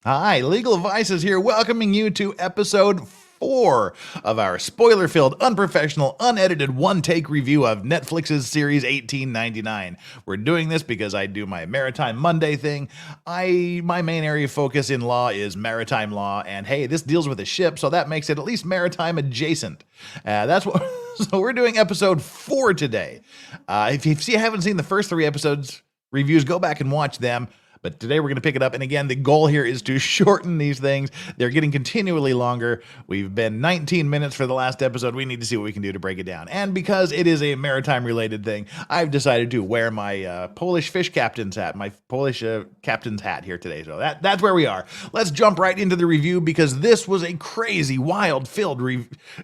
Hi, Legal Vices here, welcoming you to episode 4 of our spoiler-filled, unprofessional, unedited one-take review of Netflix's series 1899. We're doing this because I do my Maritime Monday thing. My main area of focus in law is maritime law, and hey, this deals with a ship, so that makes it at least maritime adjacent. That's what. So we're doing episode 4 today. If you haven't seen the first 3 episodes reviews, go back and watch them. But today we're going to pick it up. And again, the goal here is to shorten these things. They're getting continually longer. We've been 19 minutes for the last episode. We need to see what we can do to break it down. And because it is a maritime related thing, I've decided to wear my Polish fish captain's hat, my Polish captain's hat here today. So that's where we are. Let's jump right into the review because this was a crazy, wild filled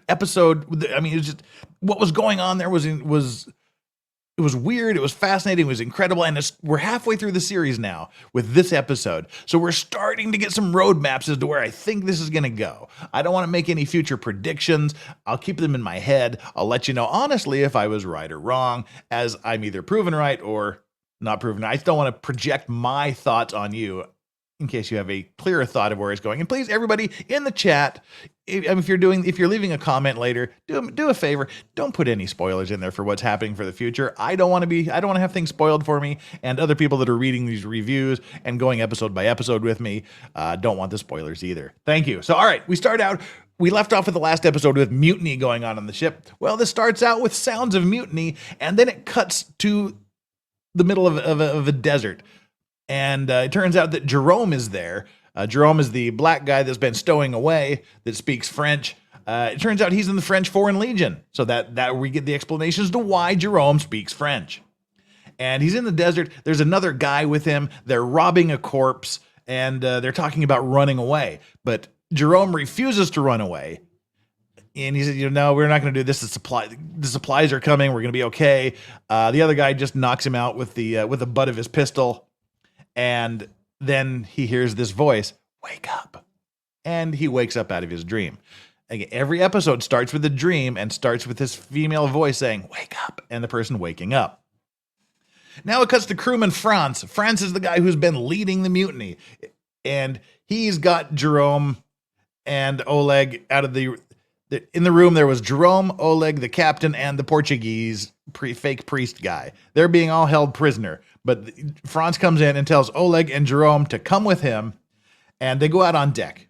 episode. I mean, it was just what was going on there was it was weird, it was fascinating, it was incredible, and we're halfway through the series now with this episode. So we're starting to get some roadmaps as to where I think this is going to go. I don't want to make any future predictions. I'll keep them in my head. I'll let you know honestly if I was right or wrong, as I'm either proven right or not proven right. I just don't want to project my thoughts on you in case you have a clearer thought of where it's going. And please, everybody in the chat, if you're leaving a comment later, do a favor, don't put any spoilers in there for what's happening for the future. I don't want to have things spoiled for me, and other people that are reading these reviews and going episode by episode with me don't want the spoilers either. Thank you. So, all right, we left off with the last episode with mutiny going on the ship. Well, this starts out with sounds of mutiny, and then it cuts to the middle of a desert. And it turns out that Jerome is there. Jerome is the black guy that's been stowing away that speaks French. It turns out he's in the French Foreign Legion. So that we get the explanations to why Jerome speaks French. And he's in the desert. There's another guy with him. They're robbing a corpse, and they're talking about running away. But Jerome refuses to run away. And he said, no, we're not going to do this. The supplies are coming. We're going to be okay. The other guy just knocks him out with the butt of his pistol. And then he hears this voice, wake up. And he wakes up out of his dream. Again, every episode starts with a dream and starts with this female voice saying, wake up, and the person waking up. Now it cuts to crewman Franz. Franz is the guy who's been leading the mutiny. And he's got Jerome and Oleg out of in the room. There was Jerome, Oleg, the captain, and the Portuguese fake priest guy. They're being all held prisoner. But Franz comes in and tells Oleg and Jerome to come with him, and they go out on deck.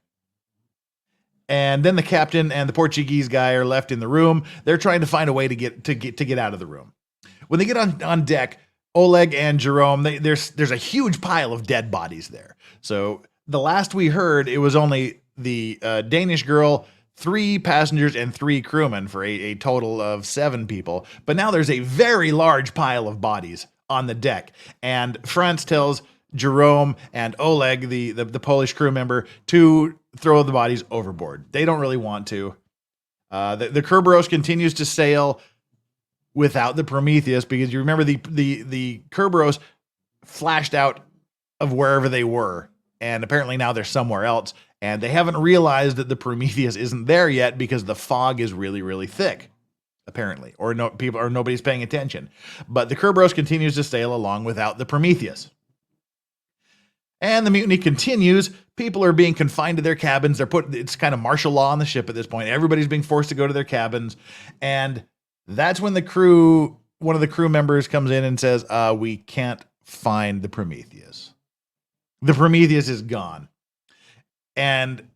And then the captain and the Portuguese guy are left in the room. They're trying to find a way to get out of the room. When they get on deck, Oleg and Jerome, there's a huge pile of dead bodies there. So the last we heard, it was only the Danish girl, 3 passengers, and 3 crewmen for a total of 7 people. But now there's a very large pile of bodies on the deck, and Franz tells Jerome and Oleg, the Polish crew member, to throw the bodies overboard. They don't really want to. The Kerberos continues to sail without the Prometheus, because you remember the Kerberos flashed out of wherever they were, and apparently now they're somewhere else, and they haven't realized that the Prometheus isn't there yet because the fog is really, really thick. Apparently, or nobody's paying attention. But the Kerberos continues to sail along without the Prometheus. And the mutiny continues. People are being confined to their cabins. It's kind of martial law on the ship at this point. Everybody's being forced to go to their cabins. And that's when one of the crew members comes in and says, we can't find the Prometheus. The Prometheus is gone. And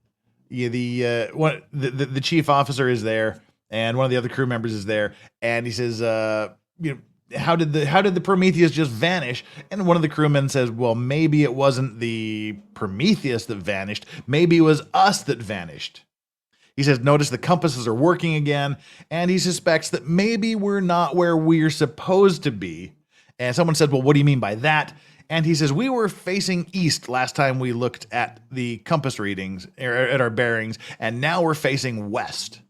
the chief officer is there. And one of the other crew members is there, and he says, how did the Prometheus just vanish? And one of the crewmen says, well, maybe it wasn't the Prometheus that vanished. Maybe it was us that vanished. He says, notice the compasses are working again, and he suspects that maybe we're not where we're supposed to be. And someone said, well, what do you mean by that? And he says, we were facing east last time we looked at the compass readings, at our bearings, and now we're facing west.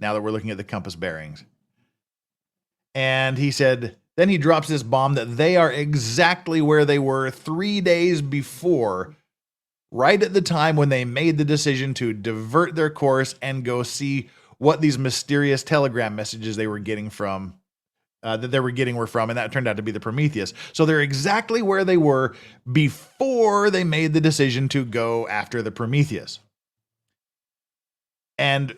Now that we're looking at the compass bearings. And he said, then he drops this bomb that they are exactly where they were 3 days before, right at the time when they made the decision to divert their course and go see what these mysterious telegram messages they were getting from that they were getting were from, and that turned out to be the Prometheus. So they're exactly where they were before they made the decision to go after the Prometheus. And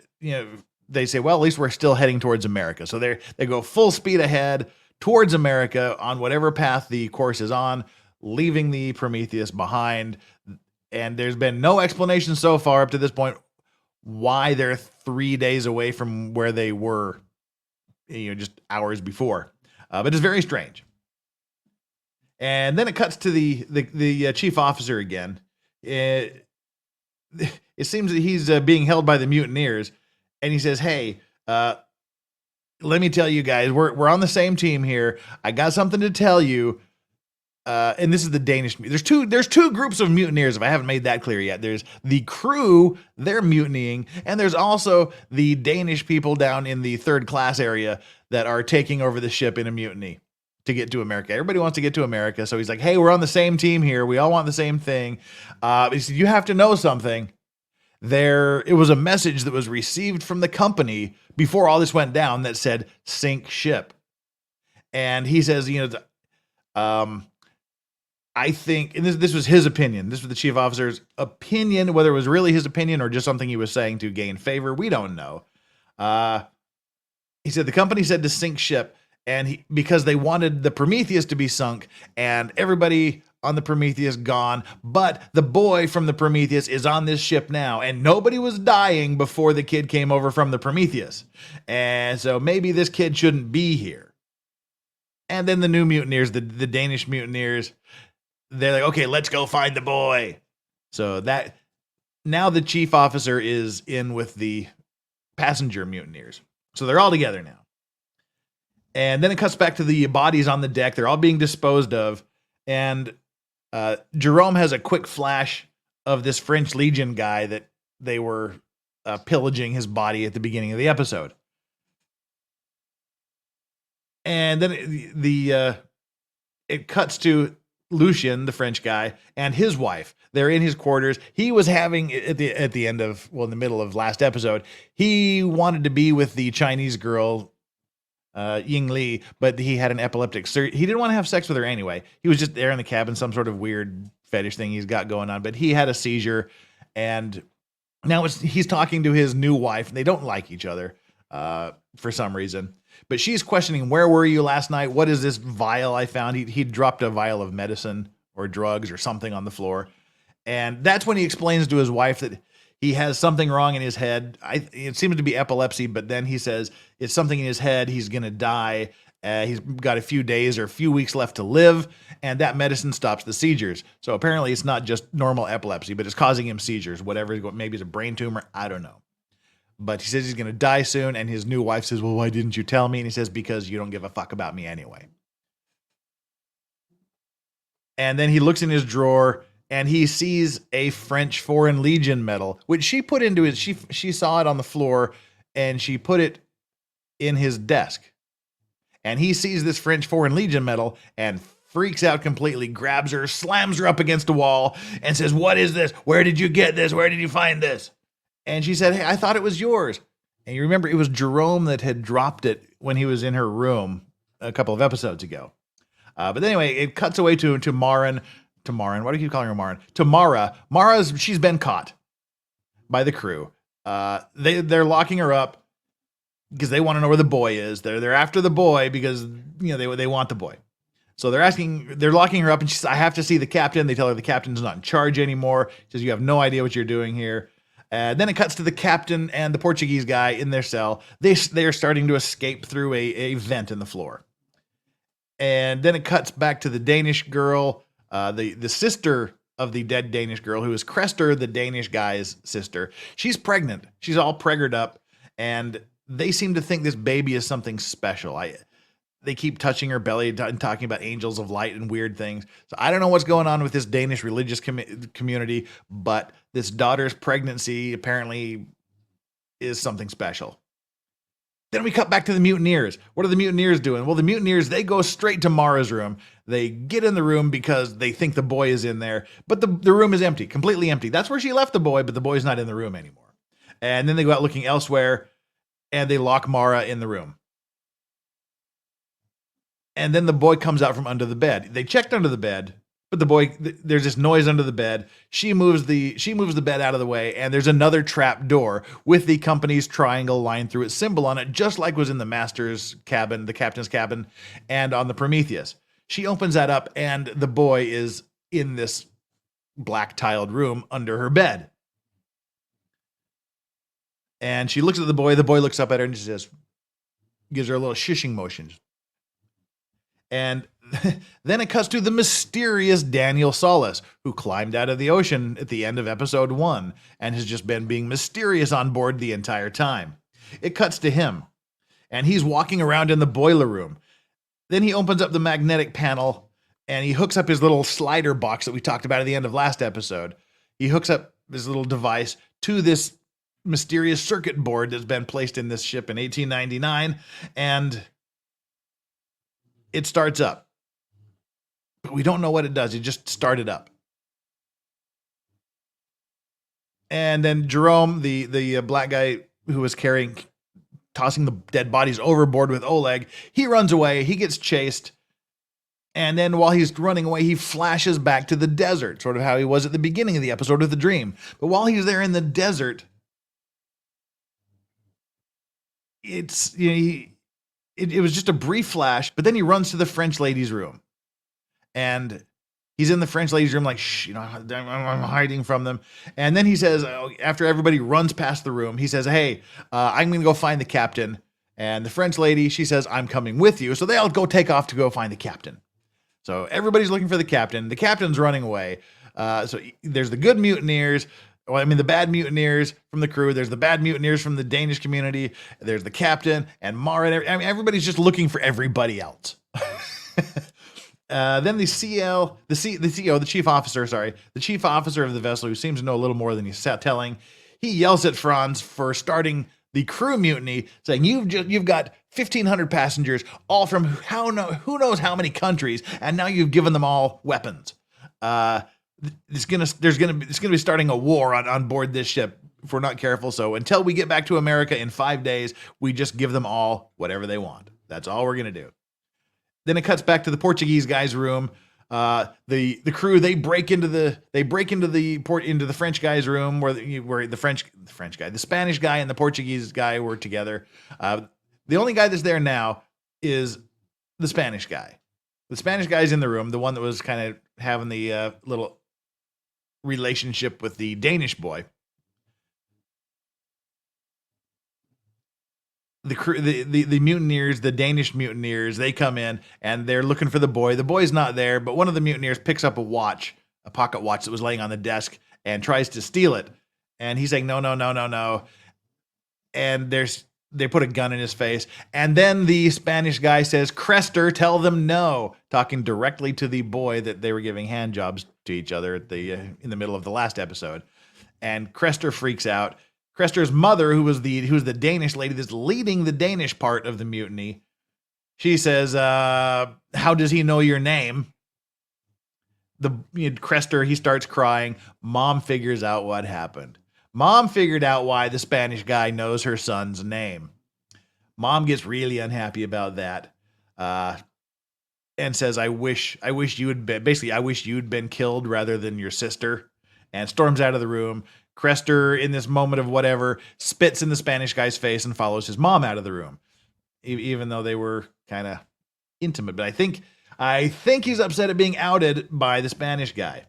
they say, well, at least we're still heading towards America. So they go full speed ahead towards America on whatever path the course is on, leaving the Prometheus behind. And there's been no explanation so far up to this point why they're 3 days away from where they were, just hours before. But it's very strange. And then it cuts to the chief officer again. It seems that he's being held by the mutineers, and he says, "Hey, let me tell you guys, we're on the same team here. I got something to tell you." And this is the Danish. There's two groups of mutineers, if I haven't made that clear yet. There's the crew, they're mutinying, and there's also the Danish people down in the third class area that are taking over the ship in a mutiny to get to America. Everybody wants to get to America, so he's like, "Hey, we're on the same team here. We all want the same thing." He said, "You have to know something. It was a message that was received from the company before all this went down that said sink ship." And he says, I think, and this was his opinion. This was the chief officer's opinion. Whether it was really his opinion or just something he was saying to gain favor, we don't know. He said the company said to sink ship, and because they wanted the Prometheus to be sunk, and everybody on the Prometheus gone, but the boy from the Prometheus is on this ship now, and nobody was dying before the kid came over from the Prometheus, and so maybe this kid shouldn't be here. And then the new mutineers, the Danish mutineers, they're like, "Okay, let's go find the boy." So that now the chief officer is in with the passenger mutineers. So they're all together now. And then it cuts back to the bodies on the deck. They're all being disposed of. And Jerome has a quick flash of this French Legion guy that they were pillaging his body at the beginning of the episode. And then it cuts to Lucien, the French guy, and his wife. They're in his quarters. He was having in the middle of last episode, he wanted to be with the Chinese girl, Ying Li, but he had an epileptic surgery. He didn't want to have sex with her anyway. He was just there in the cabin, some sort of weird fetish thing he's got going on, but he had a seizure, and now he's talking to his new wife, and they don't like each other for some reason. But she's questioning, "Where were you last night? What is this vial I found?" He dropped a vial of medicine or drugs or something on the floor. And that's when he explains to his wife that he has something wrong in his head. It seems to be epilepsy, but then he says it's something in his head. He's going to die. He's got a few days or a few weeks left to live, and that medicine stops the seizures. So apparently it's not just normal epilepsy, but it's causing him seizures, whatever. Maybe it's a brain tumor. I don't know. But he says he's going to die soon, and his new wife says, "Well, why didn't you tell me?" And he says, "Because you don't give a fuck about me anyway." And then he looks in his drawer, and he sees a French Foreign Legion medal, which she put into his, she saw it on the floor, and she put it in his desk. And he sees this French Foreign Legion medal and freaks out completely, grabs her, slams her up against a wall, and says, "What is this? Where did you get this? Where did you find this?" And she said, "Hey, I thought it was yours." And you remember it was Jerome that had dropped it when he was in her room a couple of episodes ago. But anyway, it cuts away to Marin. To Marin. Why do you keep calling her Marin? To Mara. She's been caught by the crew. They're locking her up because they want to know where the boy is. They're after the boy because they want the boy. So they're locking her up, and she says, "I have to see the captain." They tell her the captain's not in charge anymore. She says, "You have no idea what you're doing here." Then it cuts to the captain and the Portuguese guy in their cell. They're starting to escape through a vent in the floor. And then it cuts back to the Danish girl, the sister of the dead Danish girl, who is Crester, the Danish guy's sister. She's pregnant. She's all preggered up, and they seem to think this baby is something special. They keep touching her belly and talking about angels of light and weird things. So I don't know what's going on with this Danish religious community, but this daughter's pregnancy apparently is something special. Then we cut back to the mutineers. What are the mutineers doing? Well, the mutineers, they go straight to Mara's room. They get in the room because they think the boy is in there, but the room is empty, completely empty. That's where she left the boy, but the boy's not in the room anymore. And then they go out looking elsewhere, and they lock Mara in the room. And then the boy comes out from under the bed. They checked under the bed, but there's this noise under the bed. She moves the bed out of the way, and there's another trap door with the company's triangle line through its symbol on it, just like was in the master's cabin, the captain's cabin, and on the Prometheus. She opens that up, and the boy is in this black tiled room under her bed. And she looks at the boy. The boy looks up at her and she says, gives her a little shushing motion. And then it cuts to the mysterious Daniel Solis, who climbed out of the ocean at the end of episode 1 and has just been being mysterious on board the entire time. It cuts to him, and he's walking around in the boiler room. Then he opens up the magnetic panel, and he hooks up his little slider box that we talked about at the end of last episode. He hooks up this little device to this mysterious circuit board that's been placed in this ship in 1899, and it starts up. But we don't know what it does. It just started up. And then Jerome, the black guy who was tossing the dead bodies overboard with Oleg, he runs away. He gets chased. And then while he's running away, he flashes back to the desert, sort of how he was at the beginning of the episode with the dream. But while he's there in the desert, it was just a brief flash, but then he runs to the French lady's room. And he's in the French lady's room like, shh, I'm hiding from them. And then he says, after everybody runs past the room, he says, hey, I'm going to go find the captain. And the French lady, she says, I'm coming with you. So they all go take off to go find the captain. So everybody's looking for the captain. The captain's running away. So there's the good mutineers. The bad mutineers from the crew. There's the bad mutineers from the Danish community. There's the captain and Mara. Everybody's just looking for everybody else. Then the chief officer of the vessel, who seems to know a little more than he's telling, he yells at Franz for starting the crew mutiny, saying, you've got 1,500 passengers, all from who knows how many countries, and now you've given them all weapons. It's gonna be starting a war on board this ship if we're not careful. So until we get back to America in 5 days, we just give them all whatever they want. That's all we're gonna do. Then it cuts back to the Portuguese guy's room. The crew, they break into the French guy's room where the Spanish guy and the Portuguese guy were together. The only guy that's there now is the Spanish guy. The Spanish guy's in the room, the one that was kind of having the little relationship with the Danish boy. The crew, the mutineers, the Danish mutineers, they come in and they're looking for the boy. The boy's not there, but one of the mutineers picks up a pocket watch that was laying on the desk and tries to steal it. And he's saying, no. And they put a gun in his face. And then the Spanish guy says, Crester, tell them no, talking directly to the boy that they were giving hand jobs to each other in the middle of the last episode. And Crester freaks out. Crester's mother, who's the Danish lady that's leading the Danish part of the mutiny, she says, how does he know your name? Crester, he starts crying. Mom figures out what happened. Mom figured out why the Spanish guy knows her son's name. Mom gets really unhappy about that, and says, I wish you'd been killed rather than your sister, and storms out of the room. Crester, in this moment of whatever, spits in the Spanish guy's face and follows his mom out of the room, even though they were kind of intimate. But I think he's upset at being outed by the Spanish guy.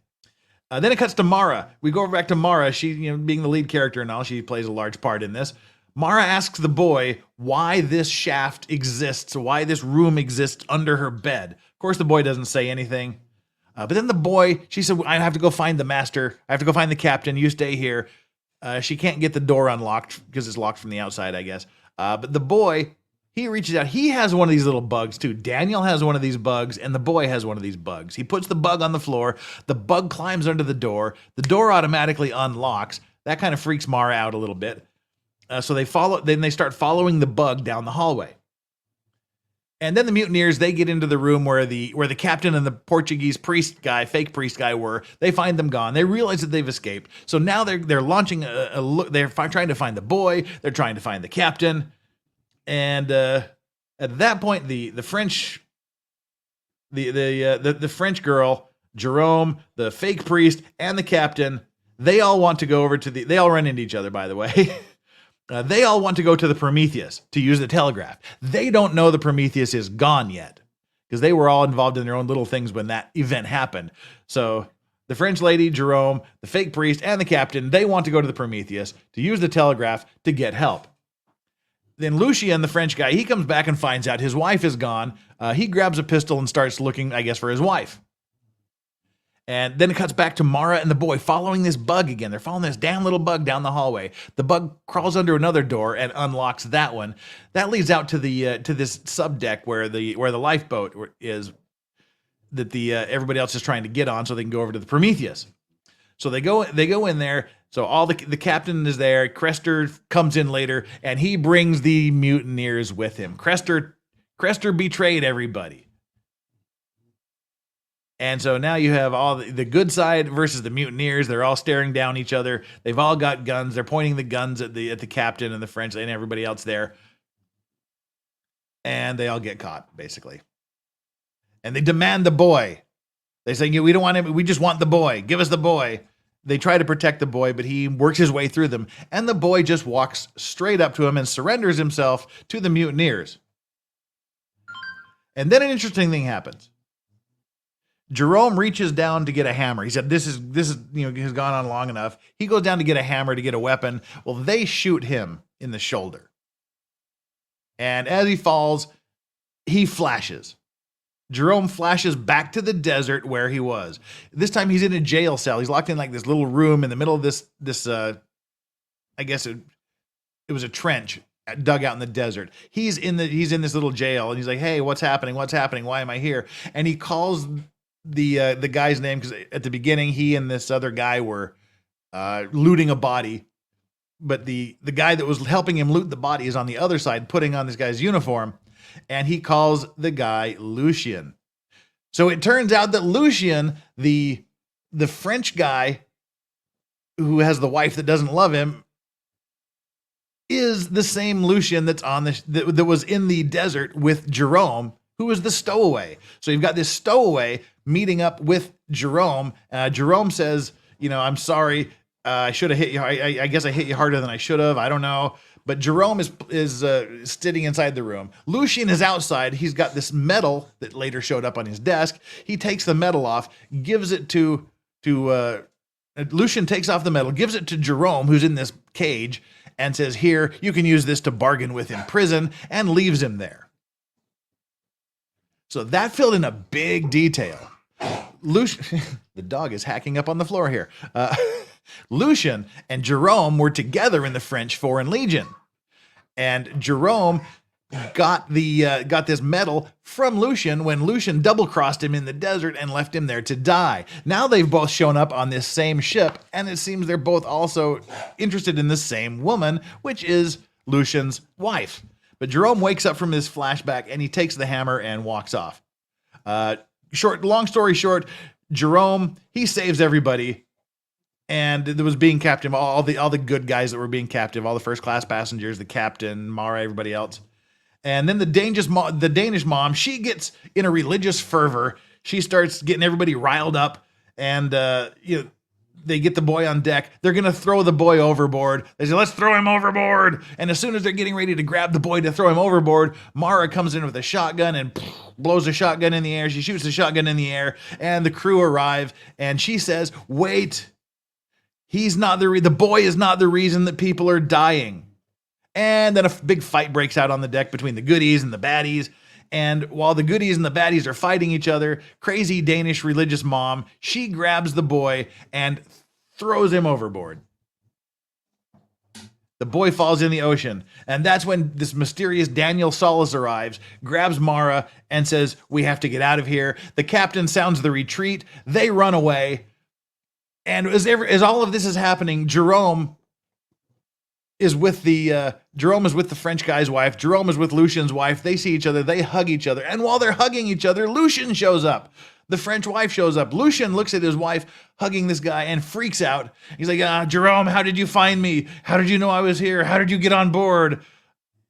Then it cuts to Mara. We go back to Mara. She, being the lead character and all, she plays a large part in this. Mara asks the boy why this shaft exists, why this room exists under her bed. Of course, the boy doesn't say anything. But then the boy, she said, I have to go find the master. I have to go find the captain. You stay here. She can't get the door unlocked because it's locked from the outside, I guess. But the boy, he reaches out. He has one of these little bugs too. Daniel has one of these bugs, and the boy has one of these bugs. He puts the bug on the floor. The bug climbs under the door. The door automatically unlocks. That kind of freaks Mara out a little bit. So they start following the bug down the hallway. And then the mutineers, they get into the room where the captain and the Portuguese fake priest guy were. They find them gone. They realize that they've escaped. So now they're launching a look. They're trying to find the boy. They're trying to find the captain. And at that point, the French The French girl, Jerome, the fake priest, and the captain, they all want to go over to they all run into each other, by the way. They all want to go to the Prometheus to use the telegraph. They don't know the Prometheus is gone yet because they were all involved in their own little things when that event happened. So the French lady, Jerome, the fake priest, and the captain, they want to go to the Prometheus to use the telegraph to get help. Then Lucien, the French guy, he comes back and finds out his wife is gone. He grabs a pistol and starts looking, I guess, for his wife. And then it cuts back to Mara and the boy following this bug again. They're following this damn little bug down the hallway. The bug crawls under another door and unlocks that one. That leads out to the to this subdeck where the lifeboat is that everybody else is trying to get on so they can go over to the Prometheus. So they go in there. So all the captain is there. Crester comes in later and he brings the mutineers with him. Crester betrayed everybody. And so now you have all the good side versus the mutineers. They're all staring down each other. They've all got guns. They're pointing the guns at the captain and the French and everybody else there. And they all get caught, basically. And they demand the boy. They say, we don't want him. We just want the boy. Give us the boy. They try to protect the boy, but he works his way through them. And the boy just walks straight up to him and surrenders himself to the mutineers. And then an interesting thing happens. Jerome reaches down to get a hammer. He said, this is has gone on long enough. He goes down to get a hammer, to get a weapon. Well, they shoot him in the shoulder. And as he falls, he flashes. Jerome flashes back to the desert where he was. This time he's in a jail cell. He's locked in like this little room in the middle of this I guess it was a trench dug out in the desert. He's in this little jail and he's like, hey, what's happening? What's happening? Why am I here? And he calls the guy's name because at the beginning he and this other guy were looting a body, but the guy that was helping him loot the body is on the other side putting on this guy's uniform, and he calls the guy Lucien. So it turns out that Lucien, the French guy who has the wife that doesn't love him, is the same Lucien that's that was in the desert with Jerome, who was the stowaway. So you've got this stowaway meeting up with Jerome. Jerome says, I'm sorry. I should have hit you. I guess I hit you harder than I should have. I don't know. But Jerome is sitting inside the room. Lucien is outside. He's got this medal that later showed up on his desk. He takes the medal off, gives it to Lucien takes off the medal, gives it to Jerome, who's in this cage, and says, here, you can use this to bargain with in prison, and leaves him there. So that filled in a big detail. Lucien, the dog is hacking up on the floor here. Lucien and Jerome were together in the French Foreign Legion, and Jerome got this medal from Lucien when Lucien double-crossed him in the desert and left him there to die. Now they've both shown up on this same ship, and it seems they're both also interested in the same woman, which is Lucien's wife. But Jerome wakes up from his flashback, and he takes the hammer and walks off. Long story short, Jerome, he saves everybody, and it was being captive, all the good guys that were being captive, all the first-class passengers, the captain, Mara, everybody else. And then the Danish mom, she gets in a religious fervor. She starts getting everybody riled up, and they get the boy on deck. They're going to throw the boy overboard. They say, let's throw him overboard. And as soon as they're getting ready to grab the boy to throw him overboard, Mara comes in with a shotgun and blows a shotgun in the air. She shoots the shotgun in the air, and the crew arrive, and she says, wait, the boy is not the reason that people are dying. And then a big fight breaks out on the deck between the goodies and the baddies. And while the goodies and the baddies are fighting each other, crazy Danish religious mom, she grabs the boy and throws him overboard. The boy falls in the ocean. And that's when this mysterious Daniel Solis arrives, grabs Mara, and says, we have to get out of here. The captain sounds the retreat. They run away. And as all of this is happening, Jerome is with the French guy's wife. Jerome is with Lucien's wife. They see each other. They hug each other. And while they're hugging each other, Lucien shows up. The French wife shows up. Lucien looks at his wife hugging this guy and freaks out. He's like, Jerome, how did you find me? How did you know I was here? How did you get on board?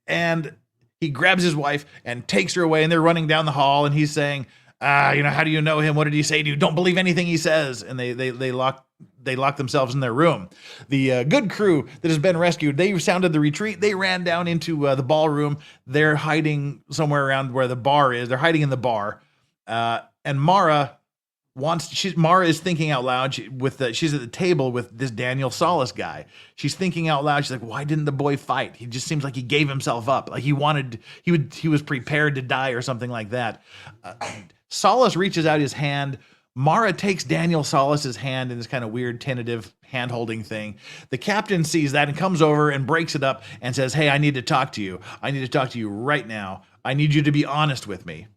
And he grabs his wife and takes her away, and they're running down the hall, and he's saying, How do you know him? What did he say to you? Don't believe anything he says. And they lock themselves in their room. The good crew that has been rescued, they sounded the retreat. They ran down into the ballroom. They're hiding somewhere around where the bar is. They're hiding in the bar. And Mara is thinking out loud. She's at the table with this Daniel Solis guy. She's thinking out loud. She's like, why didn't the boy fight? He just seems like he gave himself up. Like he was prepared to die or something like that. Solis reaches out his hand. Mara takes Daniel Solis's hand in this kind of weird tentative hand-holding thing. The captain sees that and comes over and breaks it up and says, hey, I need to talk to you. I need to talk to you right now. I need you to be honest with me.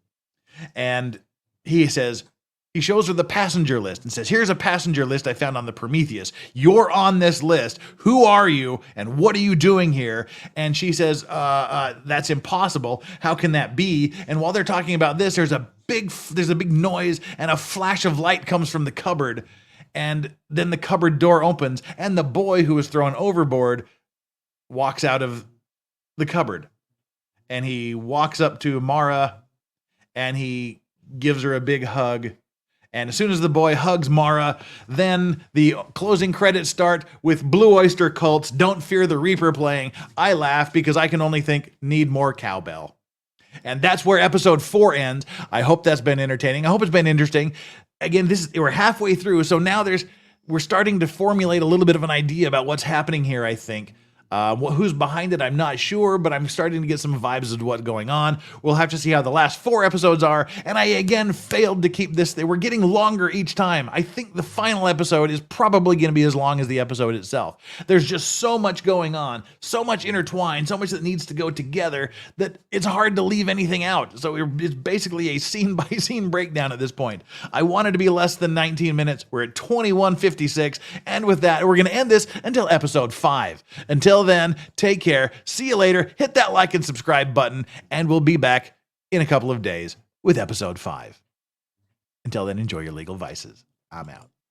And he shows her the passenger list and says, here's a passenger list I found on the Prometheus. You're on this list. Who are you? And what are you doing here? And she says, that's impossible. How can that be? And while they're talking about this, there's a big noise and a flash of light comes from the cupboard. And then the cupboard door opens and the boy who was thrown overboard walks out of the cupboard. And he walks up to Mara and he gives her a big hug. And as soon as the boy hugs Mara, then the closing credits start with Blue Oyster Cult's Don't Fear the Reaper playing. I laugh because I can only think, need more cowbell. And that's where episode 4 ends. I hope that's been entertaining. I hope it's been interesting. Again, we're halfway through, so now we're starting to formulate a little bit of an idea about what's happening here, I think. Who's behind it, I'm not sure, but I'm starting to get some vibes as to what's going on. We'll have to see how the last 4 episodes are, and I again failed to keep this. They were getting longer each time. I think the final episode is probably going to be as long as the episode itself. There's just so much going on, so much intertwined, so much that needs to go together that it's hard to leave anything out. So it's basically a scene-by-scene breakdown at this point. I wanted to be less than 19 minutes. We're at 21:56, and with that, we're going to end this until episode 5. Until then, take care. See you later. Hit that like and subscribe button, and we'll be back in a couple of days with episode 5. Until then, enjoy your legal vices. I'm out.